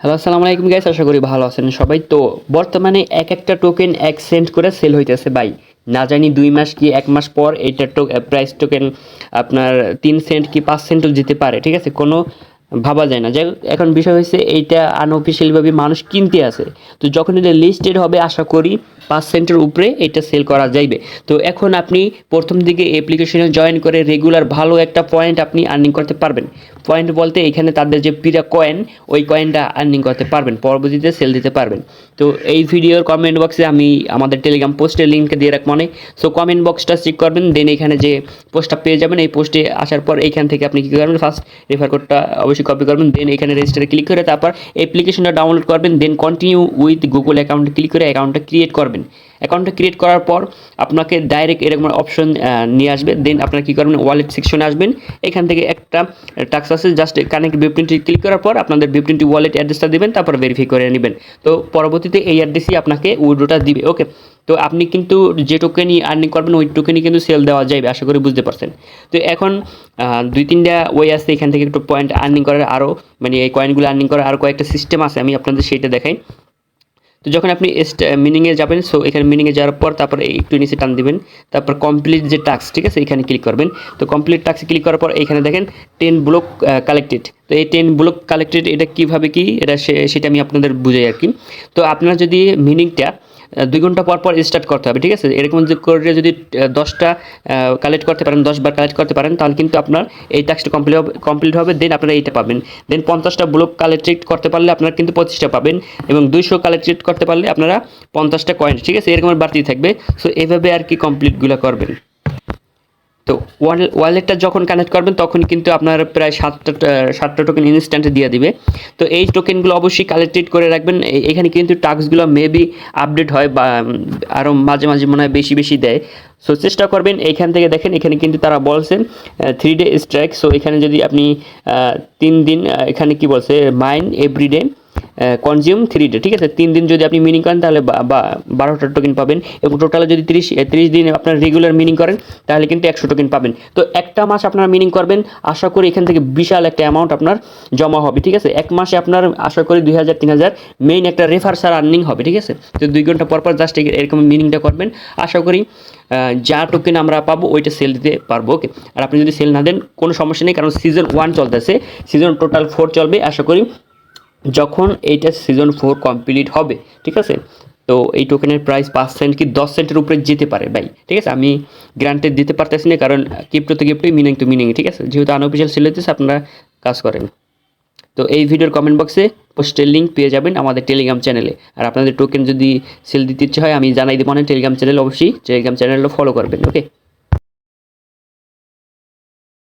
Hello, আসসালামু আলাইকুম guys, আশা করি ভালো আছেন সবাই। তো বর্তমানে এক একটা টোকেন 1 সেন্ট করে সেল হইতেছে ভাই। না জানি 2 মাস কি 1 মাস পর এইটার প্রাইস টোকেন আপনার 3 সেন্ট কি 5 সেন্টও যেতে পারে, ঠিক আছে? কোনো ভাবা যায় না। যাই হোক, এখন বিষয় হচ্ছে এইটা আনঅফিসিয়ালভাবে মানুষ কিনতে আছে। তো যখন এটা লিস্টেড হবে আশা করি 5 সেন্টের উপরে এটা সেল করা যাইবে। তো এখন আপনি প্রথম দিকে অ্যাপ্লিকেশনে জয়েন করে রেগুলার ভালো একটা পয়েন্ট আপনি আর্নিং করতে পারবেন। পয়েন্ট বলতে এখানে তাদের যে পিরা কয়েন, ওই কয়েনটা আর্নিং করতে পারবেন, পরবর্তীতে সেল দিতে পারবেন। তো এই ভিডিওর কমেন্ট বক্সে আমি আমাদের টেলিগ্রাম পোস্টের লিঙ্ক দিয়ে রাখবো অনেক। সো কমেন্ট বক্সটা চেক করবেন, দেন এখানে যে পোস্টটা পেয়ে যাবেন, এই পোস্টে আসার পর এইখান থেকে আপনি কী করবেন, ফার্স্ট রেফার কোডটা অবশ্যই কপি করবেন, দেন এখানে রেজিস্টারে ক্লিক করে তারপর অ্যাপ্লিকেশনটা ডাউনলোড করবেন, দেন কন্টিনিউ উইথ গুগল অ্যাকাউন্টে ক্লিক করে অ্যাকাউন্টটা ক্রিয়েট করবেন। অ্যাকাউন্টটা ক্রিয়েট করার পর আপনাকে ডাইরেক্ট এরকম অপশন নিয়ে আসবে, দেন আপনারা কী করবেন, ওয়ালেট সেকশনে আসবেন। এখান থেকে একটা টাস্ক আছে, জাস্ট কানেক্ট বিপ20 ক্লিক করার পর আপনাদের বিপ20 ওয়ালেট অ্যাড্রেসটা দিবেন, তারপর ভেরিফাই করে নেবেন। তো পরবর্তীতে এই অ্যাড্রেসই আপনাকে উইথড্রটা দিবে। ওকে, তো আপনি কিন্তু যে টোকেনই আর্নিং করবেন ওই টোকেনই কিন্তু সেল দেওয়া যাবে, আশা করি বুঝতে পারছেন। তো এখন 2-3টা ওয়ে আছে এখান থেকে একটু পয়েন্ট আর্নিং করার, আরও মানে এই কয়েনগুলো আর্নিং করার আরও কয়েকটা সিস্টেম আছে, আমি আপনাদের সেইটা দেখাই। তো যখন আপনি মিনিংয়ে যাবেন, সো এখানে মিনিংয়ে যাওয়ার পর তারপরে একটু নিচে টান দিবেন, তারপর কমপ্লিট যে টাস্ক, ঠিক আছে, এখানে ক্লিক করবেন। তো কমপ্লিট টাস্কে ক্লিক করার পর এখানে দেখেন 10 ব্লক কালেক্টেড। তো এই 10 ব্লক কালেক্টেড এটা কীভাবে কি এটা সেটা আমি আপনাদের বুঝাই আর কি। তো আপনারা যদি মিনিংটা 2 ঘন্টা পর পর স্টার্ট করতে হবে, ঠিক আছে? এরকম করে যদি 10টা কালেক্ট করতে পারেন, 10 বার কালেক্ট করতে পারেন, তাহলে কিন্তু আপনার এই টাস্কটা কমপ্লিট হবে, দেন আপনারা এইটা পাবেন। দেন 50টা ব্লক কালেক্টেড করতে পারলে আপনারা কিন্তু 25টা পাবেন, এবং 200 কালেক্টেড করতে পারলে আপনারা 50টা কয়েন, ঠিক আছে, এরকম বাড়তেই থাকবে। সো এইভাবে আর কি কমপ্লিটগুলো করবেন। তো ওয়ালেটটা যখন কানেক্ট করবেন তখন কিন্তু আপনার প্রায় 7টা টোকেন ইনস্ট্যান্টে দিয়ে দিবে। তো এই টোকেনগুলো অবশ্যই কালেক্টেড করে রাখবেন। এখানে কিন্তু টাস্কগুলো মেবি আপডেট হয় বা আরও মাঝে মাঝে মনে হয় বেশি বেশি দেয়। সো চেষ্টা করবেন। এইখান থেকে দেখেন, এখানে কিন্তু তারা বলছে 3 ডে স্ট্রাইক। সো এখানে যদি আপনি 3 দিন, এখানে কি বলছে, মাইন এভরিডে কনজিউম 3 ডে, ঠিক আছে, 3 দিন যদি আপনি মিনিং করেন তাহলে 12টা টোকেন পাবেন, এবং টোটালে যদি 30 দিন আপনার রেগুলার মিনিং করেন তাহলে কিন্তু 100 টোকেন পাবেন। তো একটা মাস আপনারা মিনিং করবেন, আশা করি এখান থেকে বিশাল একটা অ্যামাউন্ট আপনার জমা হবে, ঠিক আছে। এক মাসে আপনার আশা করি 2000-3000 মেইন একটা রেফার সার আর্নিং হবে, ঠিক আছে। তো 2 ঘন্টা পর পর জাস্ট এরকম মিনিংটা করবেন, আশা করি যা টোকেন আমরা পাবো ওইটা সেল দিতে পারবো। ওকে, আর আপনি যদি সেল না দেন কোনো সমস্যা নেই, কারণ সিজন 1 চলতেছে, সিজন টোটাল 4 চলবে। আশা করি যখন এইটা সিজন 4 কমপ্লিট হবে, ঠিক আছে, তো এই টোকেনের প্রাইস 5 সেন্ট কি 10 সেন্টের উপরে যেতে পারে ভাই, ঠিক আছে। আমি গ্রান্টেড দিতে পারতেছি না, কারণ ক্রিপ্টো তো ক্রিপ্টোই, মিনিং তো মিনিং, ঠিক আছে, যেহেতু আনঅফিসিয়াল সেল হইতেছে আপনারা কাজ করেন। তো এই ভিডিওর কমেন্ট বক্সে পোস্টের লিঙ্ক পেয়ে যাবেন আমাদের টেলিগ্রাম চ্যানেলে। আর আপনাদের টোকেন যদি সেল দিতে ইচ্ছে হয় আমি জানাই দেবো, টেলিগ্রাম চ্যানেল, অবশ্যই টেলিগ্রাম চ্যানেলও ফলো করবেন। ওকে।